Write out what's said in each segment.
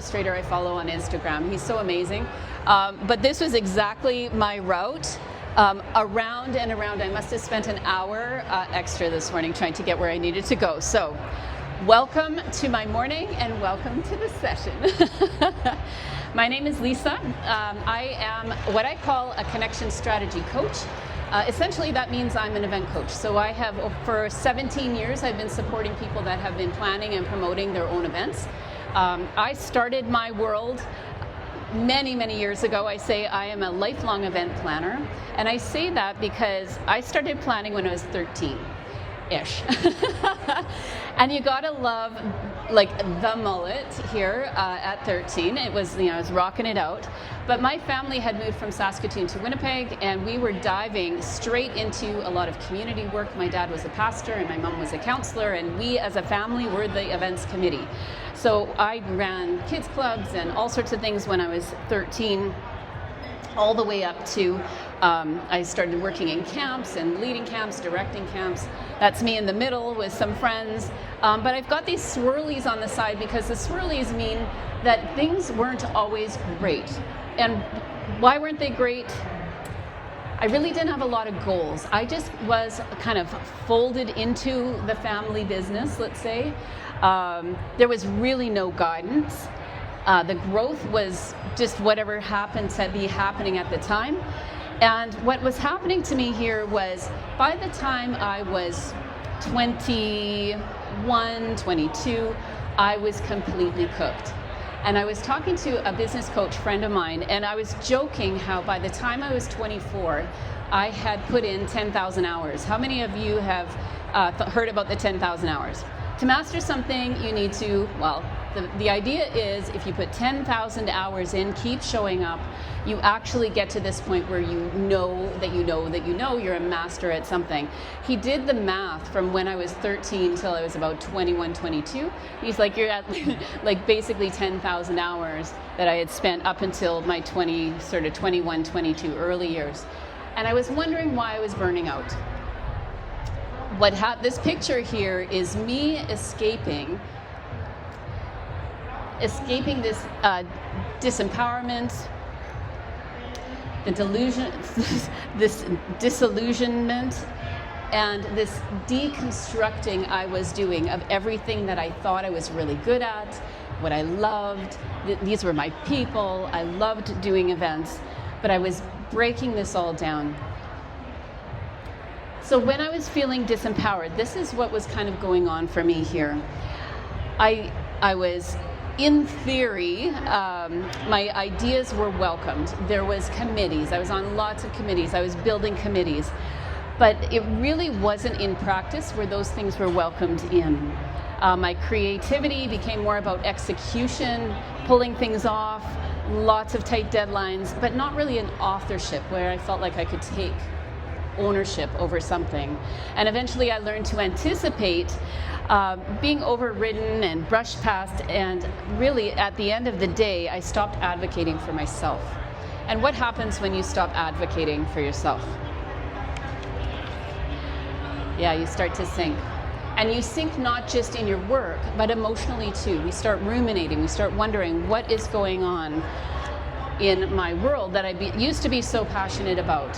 illustrator I follow on Instagram. He's so amazing. But this was exactly my route. Around and around. I must have spent an hour extra this morning trying to get where I needed to go. So welcome to my morning and welcome to the session. My name is Lisa. I am what I call a connection strategy coach. Essentially, that means I'm an event coach. So I have, for 17 years, I've been supporting people that have been planning and promoting their own events. I started my world many, many years ago. I say I am a lifelong event planner. And I say that because I started planning when I was 13-ish. And you gotta love like the mullet here at 13. It was, I was rocking it out. But my family had moved from Saskatoon to Winnipeg, and we were diving straight into a lot of community work. My dad was a pastor and my mom was a counselor, and we as a family were the events committee. So I ran kids clubs and all sorts of things when I was 13, all the way up to I started working in camps and leading camps, directing camps. That's me in the middle with some friends. But I've got these swirlies on the side because the swirlies mean that things weren't always great. And why weren't they great? I really didn't have a lot of goals. I just was kind of folded into the family business, let's say. There was really no guidance. The growth was just whatever happened to be happening at the time. And what was happening to me here was, by the time I was 21, 22, I was completely cooked. And I was talking to a business coach friend of mine, and I was joking how by the time I was 24, I had put in 10,000 hours. How many of you have heard about the 10,000 hours? To master something, you need to, well, the idea is if you put 10,000 hours in, keep showing up, you actually get to this point where you know that you know that you know you're a master at something. He did the math from when I was 13 till I was about 21, 22. He's like, you're at like basically 10,000 hours that I had spent up until my 21, 22 early years. And I was wondering why I was burning out. This picture here is me escaping this disempowerment, the delusion, this disillusionment, and this deconstructing I was doing of everything that I thought I was really good at, what I loved. These were my people. I loved doing events, but I was breaking this all down. So when I was feeling disempowered, this is what was kind of going on for me here. I was, in theory, my ideas were welcomed. There was committees. I was on lots of committees. I was building committees. But it really wasn't in practice where those things were welcomed in. My creativity became more about execution, pulling things off, lots of tight deadlines, but not really an authorship where I felt like I could take ownership over something. And eventually I learned to anticipate being overridden and brushed past, and really at the end of the day I stopped advocating for myself. And what happens when you stop advocating for yourself? Yeah, you start to sink. And you sink not just in your work, but emotionally too. We start ruminating, we start wondering what is going on in my world that I used to be so passionate about.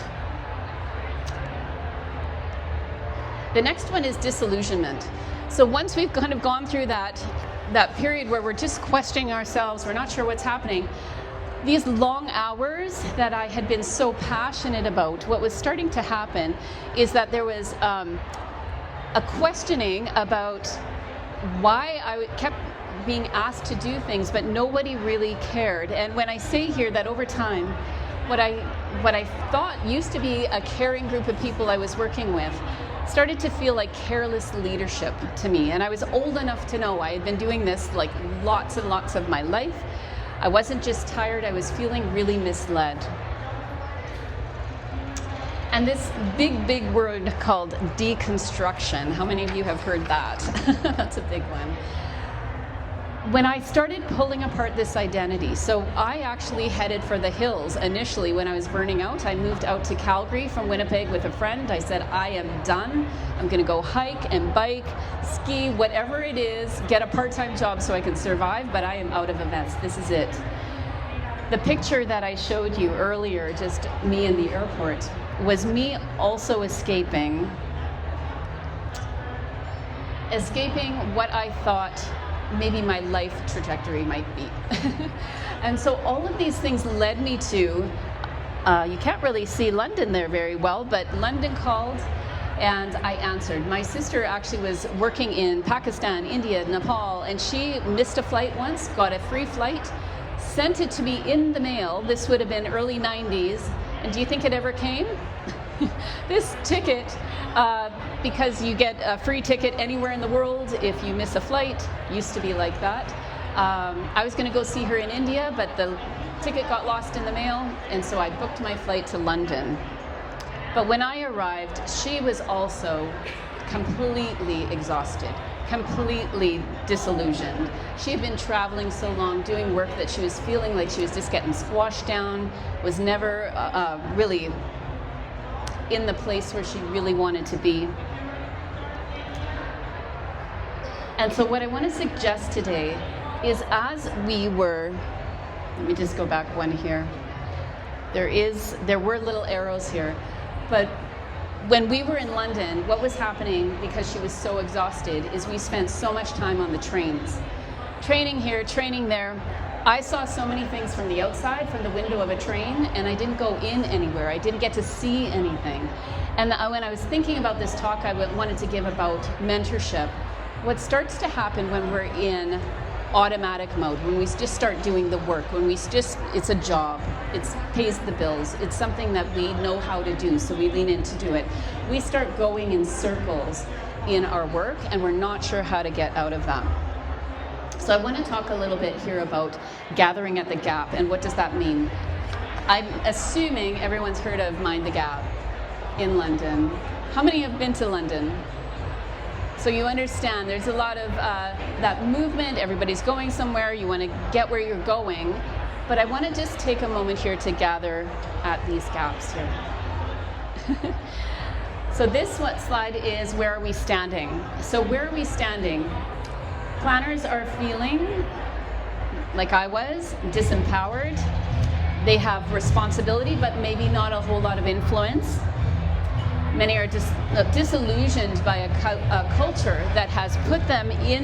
The next one is disillusionment. So once we've kind of gone through that period where we're just questioning ourselves, we're not sure what's happening, these long hours that I had been so passionate about, what was starting to happen is that there was a questioning about why I kept being asked to do things, but nobody really cared. And when I say here that over time, what I thought used to be a caring group of people I was working with started to feel like careless leadership to me. And I was old enough to know I had been doing this like lots and lots of my life. I wasn't just tired, I was feeling really misled. And this big word called deconstruction, how many of you have heard that? That's a big one. when I started pulling apart this identity, so I actually headed for the hills initially when I was burning out. I moved out to Calgary from Winnipeg with a friend. I said, I am done. I'm going to go hike and bike, ski, whatever it is, get a part-time job so I can survive, but I am out of events. This is it. The picture that I showed you earlier, just me in the airport, was me also escaping what I thought maybe my life trajectory might be. And so all of these things led me to, you can't really see London there very well, but London called and I answered. My sister actually was working in Pakistan, India, Nepal, and she missed a flight once, got a free flight, sent it to me in the mail. This would have been early 90s. And do you think it ever came? This ticket, because you get a free ticket anywhere in the world if you miss a flight, used to be like that. I was going to go see her in India, but the ticket got lost in the mail, and so I booked my flight to London. But when I arrived, she was also completely exhausted, completely disillusioned. She had been traveling so long, doing work that she was feeling like she was just getting squashed down, was never really in the place where she really wanted to be. And so what I want to suggest today is, as we were, let me just go back one here. There were little arrows here, but when we were in London, what was happening, because she was so exhausted, is we spent so much time on the trains. Training here, training there. I saw so many things from the outside, from the window of a train, and I didn't go in anywhere. I didn't get to see anything. And when I was thinking about this talk I wanted to give about mentorship, what starts to happen when we're in automatic mode, when we just start doing the work, when it's a job, it pays the bills, it's something that we know how to do, so we lean in to do it. We start going in circles in our work, and we're not sure how to get out of that. So I want to talk a little bit here about gathering at the Gap, and what does that mean? I'm assuming everyone's heard of Mind the Gap in London. How many have been to London? So you understand there's a lot of that movement, everybody's going somewhere, you want to get where you're going, but I want to just take a moment here to gather at these gaps here. So this slide is, where are we standing? So where are we standing? Planners are feeling, like I was, disempowered. They have responsibility, but maybe not a whole lot of influence. Many are disillusioned by a culture that has put them in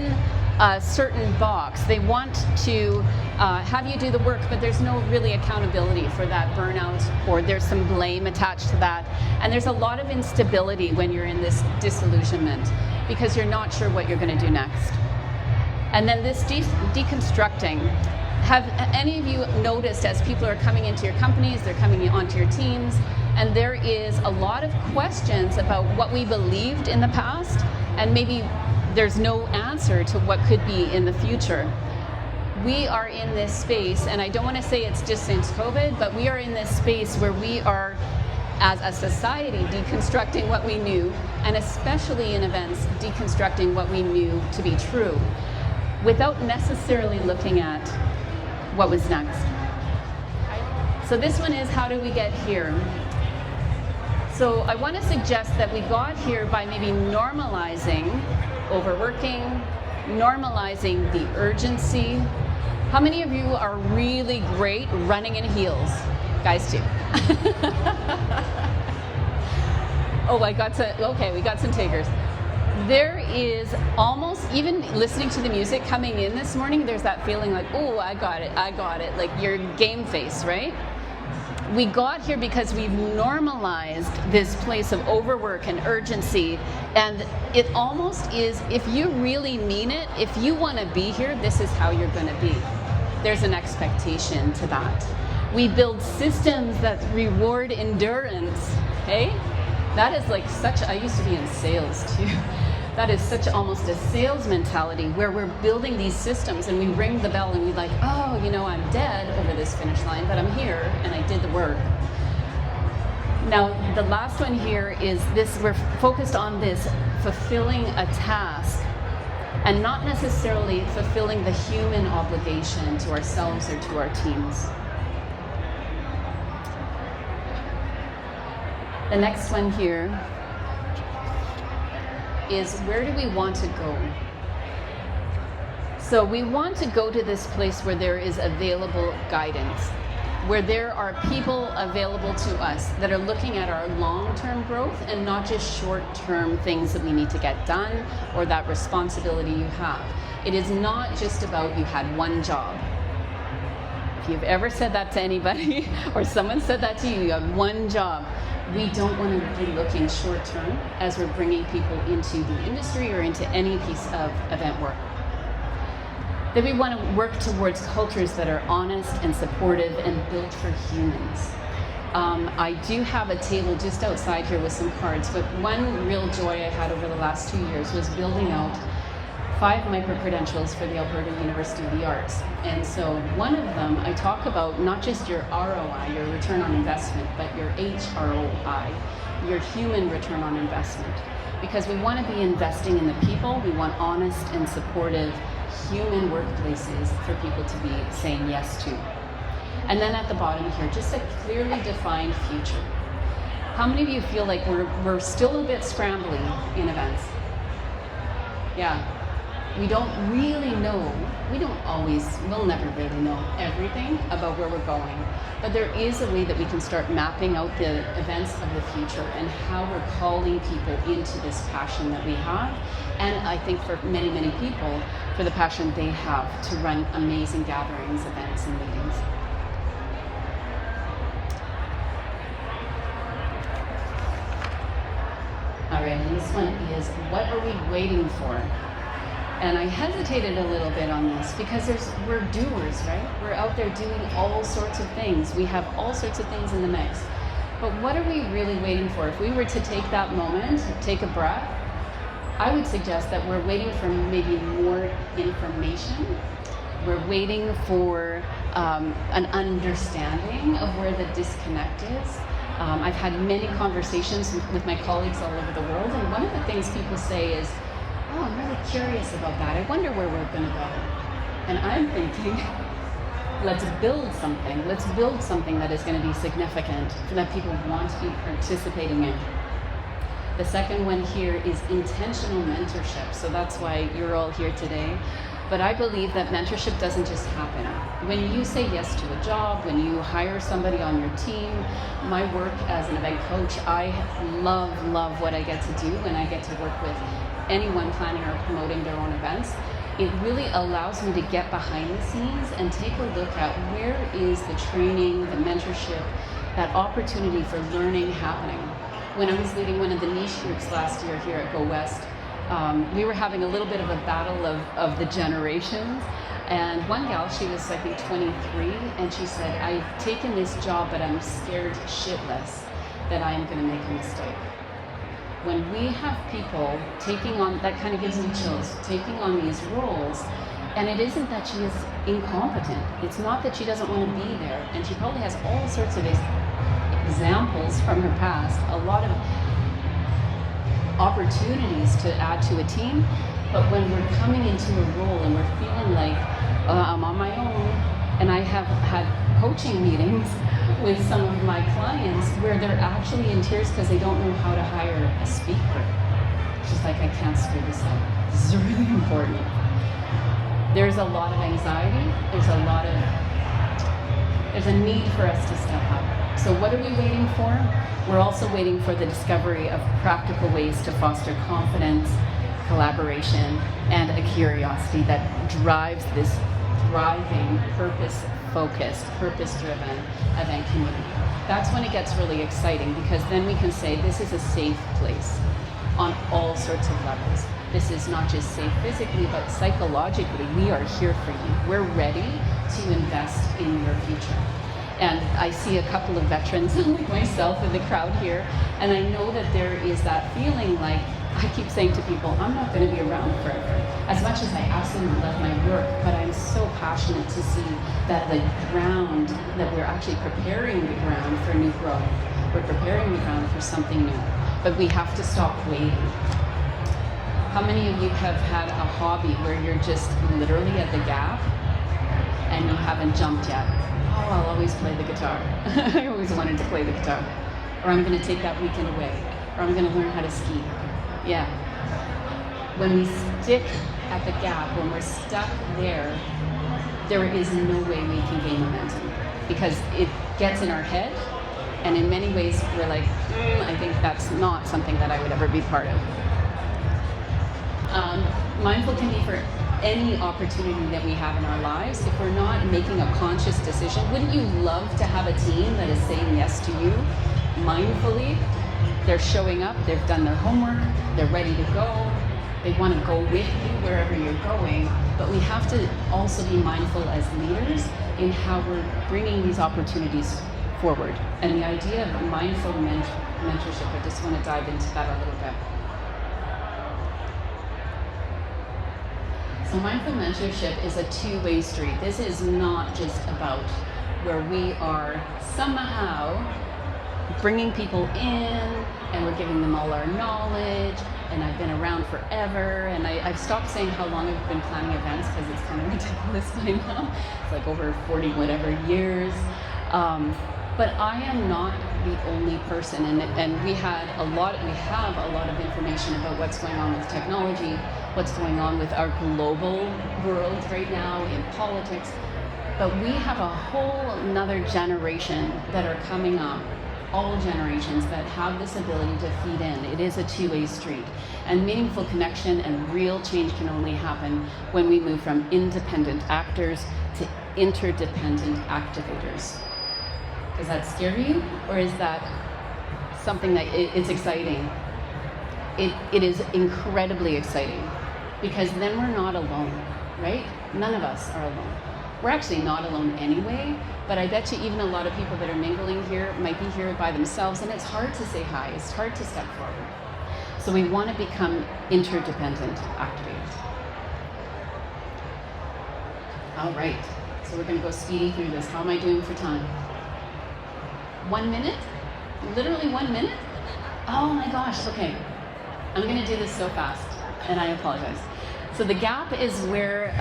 a certain box. They want to have you do the work, but there's no really accountability for that burnout, or there's some blame attached to that. And there's a lot of instability when you're in this disillusionment, because you're not sure what you're going to do next. And then this deconstructing. Have any of you noticed, as people are coming into your companies, they're coming onto your teams, and there is a lot of questions about what we believed in the past, and maybe there's no answer to what could be in the future. We are in this space, and I don't want to say it's just since COVID, but we are in this space where we are, as a society, deconstructing what we knew, and especially in events, deconstructing what we knew to be true, without necessarily looking at what was next. So this one is, how do we get here? So I want to suggest that we got here by maybe normalizing overworking, normalizing the urgency. How many of you are really great running in heels? Guys too. Oh, we got some takers. There is almost, even listening to the music coming in this morning, there's that feeling like, oh, I got it, like your game face, right? We got here because we've normalized this place of overwork and urgency, and it almost is, if you really mean it, if you want to be here, this is how you're going to be. There's an expectation to that. We build systems that reward endurance, okay? That is like such, I used to be in sales too. That is such almost a sales mentality where we're building these systems and we ring the bell and we're like, oh, you know, I'm dead over this finish line, but I'm here and I did the work. Now, the last one here is this, we're focused on this fulfilling a task. and not necessarily fulfilling the human obligation to ourselves or to our teams. The next one here is, where do we want to go? So we want to go to this place where there is available guidance, where there are people available to us that are looking at our long-term growth and not just short-term things that we need to get done or that responsibility you have. It is not just about you had one job. If you've ever said that to anybody or someone said that to you, you have one job. We don't want to be looking short-term as we're bringing people into the industry or into any piece of event work. That we want to work towards cultures that are honest and supportive and built for humans. I do have a table just outside here with some cards, but one real joy I had over the last 2 years was building out 5 micro-credentials for the Alberta University of the Arts. And so one of them, I talk about not just your ROI, your return on investment, but your HROI, your human return on investment. Because we want to be investing in the people, we want honest and supportive human workplaces for people to be saying yes to. And then at the bottom here, just a clearly defined future. How many of you feel like we're still a bit scrambly in events? Yeah. We don't really know, we'll never really know everything about where we're going, but there is a way that we can start mapping out the events of the future and how we're calling people into this passion that we have, and I think for many, many people, for the passion they have to run amazing gatherings, events, and meetings. All right, and this one is, what are we waiting for? And I hesitated a little bit on this because we're doers, right? We're out there doing all sorts of things. We have all sorts of things in the mix. But what are we really waiting for? If we were to take that moment, take a breath, I would suggest that we're waiting for maybe more information. We're waiting for an understanding of where the disconnect is. I've had many conversations with my colleagues all over the world, and one of the things people say is, oh, I'm really curious about that. I wonder where we're going to go. And I'm thinking, let's build something. Let's build something that is going to be significant, that people want to be participating in. The second one here is intentional mentorship. So that's why you're all here today. But I believe that mentorship doesn't just happen. When you say yes to a job, when you hire somebody on your team, my work as an event coach, I love what I get to do when I get to work with anyone planning or promoting their own events. It really allows me to get behind the scenes and take a look at where is the training, the mentorship, that opportunity for learning happening. When I was leading one of the niche groups last year here at Go West, we were having a little bit of a battle of the generations. And one gal, she was I think 23, and she said, I've taken this job, but I'm scared shitless that I am going to make a mistake. When we have people taking on, that kind of gives me chills, taking on these roles, and it isn't that she is incompetent. It's not that she doesn't want to be there, and she probably has all sorts of examples from her past, a lot of opportunities to add to a team, but when we're coming into a role and we're feeling like I'm on my own, and I have had coaching meetings with some of my clients where they're actually in tears because they don't know how to hire a speaker. She's like, I can't screw this up. This is really important. There's a lot of anxiety. There's a need for us to step up. So what are we waiting for? We're also waiting for the discovery of practical ways to foster confidence, collaboration, and a curiosity that drives this thriving, purpose-focused, purpose-driven event community. That's when it gets really exciting, because then we can say this is a safe place on all sorts of levels. This is not just safe physically, but psychologically. We are here for you. We're ready to invest in your future. And I see a couple of veterans like myself in the crowd here, and I know that there is that feeling like, I keep saying to people, I'm not going to be around forever. As much as I absolutely love my work, but I'm so passionate to see that the ground, that we're actually preparing the ground for new growth. We're preparing the ground for something new, but we have to stop waiting. How many of you have had a hobby where you're just literally at the gap and you haven't jumped yet? Oh, I'll always play the guitar. I always wanted to play the guitar. Or I'm going to take that weekend away. Or I'm going to learn how to ski. Yeah. When we stick at the gap, when we're stuck there is no way we can gain momentum, because it gets in our head, and in many ways we're like, I think that's not something that I would ever be part of. Mindful can be for any opportunity that we have in our lives. If we're not making a conscious decision, wouldn't you love to have a team that is saying yes to you mindfully? They're showing up, they've done their homework, they're ready to go, they want to go with you wherever you're going. But we have to also be mindful as leaders in how we're bringing these opportunities forward. And the idea of mindful mentorship, I just want to dive into that a little bit. So mindful mentorship is a two-way street. This is not just about where we are somehow bringing people in and we're giving them all our knowledge, and I've been around forever, and I've stopped saying how long I've been planning events because it's kind of ridiculous by now. It's like over 40 whatever years. But I am not the only person, and we have a lot of information about what's going on with technology, what's going on with our global world right now in politics. But we have a whole another generation that are coming up, all generations that have this ability to feed in. It is a two-way street. And meaningful connection and real change can only happen when we move from independent actors to interdependent activators. Does that scare you? Or is that something that it's exciting? It is incredibly exciting, because then we're not alone, right? None of us are alone. We're actually not alone anyway, but I bet you even a lot of people that are mingling here might be here by themselves, and it's hard to say hi, it's hard to step forward. So we want to become interdependent activators. All right, so we're going to go speedy through this. How am I doing for time? 1 minute? Literally 1 minute? Oh my gosh, okay. I'm going to do this so fast, and I apologize. So the gap is where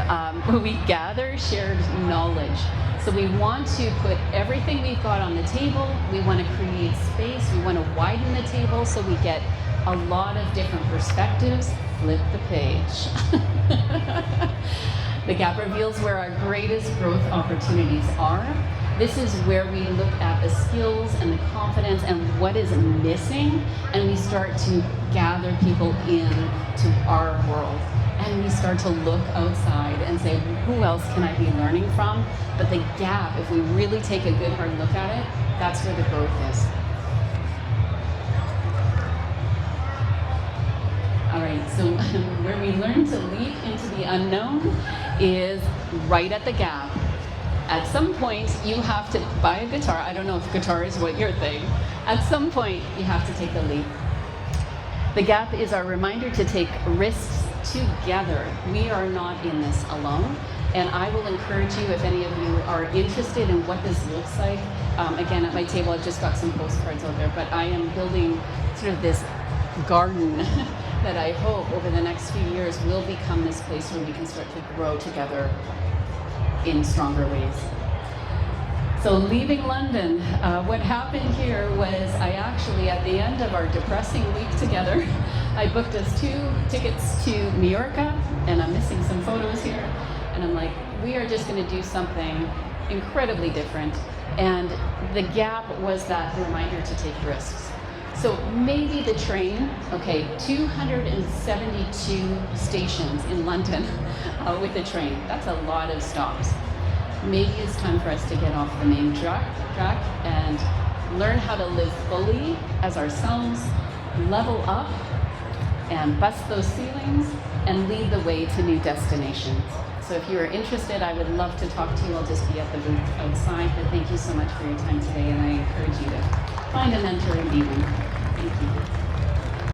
we gather shared knowledge. So we want to put everything we've got on the table. We want to create space. We want to widen the table so we get a lot of different perspectives. Flip the page. The gap reveals where our greatest growth opportunities are. This is where we look at the skills and the confidence and what is missing, and we start to gather people in to our world. And we start to look outside and say, who else can I be learning from? But the gap, if we really take a good hard look at it, that's where the growth is. All right, so where we learn to leap into the unknown is right at the gap. At some point, you have to buy a guitar. I don't know if guitar is what your thing. At some point, you have to take a leap. The gap is our reminder to take risks together. We are not in this alone. And I will encourage you, if any of you are interested in what this looks like, again, at my table, I've just got some postcards out there, but I am building sort of this garden that I hope over the next few years will become this place where we can start to grow together in stronger ways. So leaving London, what happened here was I actually, at the end of our depressing week together, I booked us 2 tickets to Mallorca, and I'm missing some photos here, and I'm like, we are just going to do something incredibly different. And the gap was that reminder to take risks. So maybe the train, okay, 272 stations in London with the train. That's a lot of stops. Maybe it's time for us to get off the main track and learn how to live fully as ourselves, level up, and bust those ceilings, and lead the way to new destinations. So if you are interested, I would love to talk to you. I'll just be at the booth outside. But thank you so much for your time today, and I encourage you to find a mentor and be one. Thank you.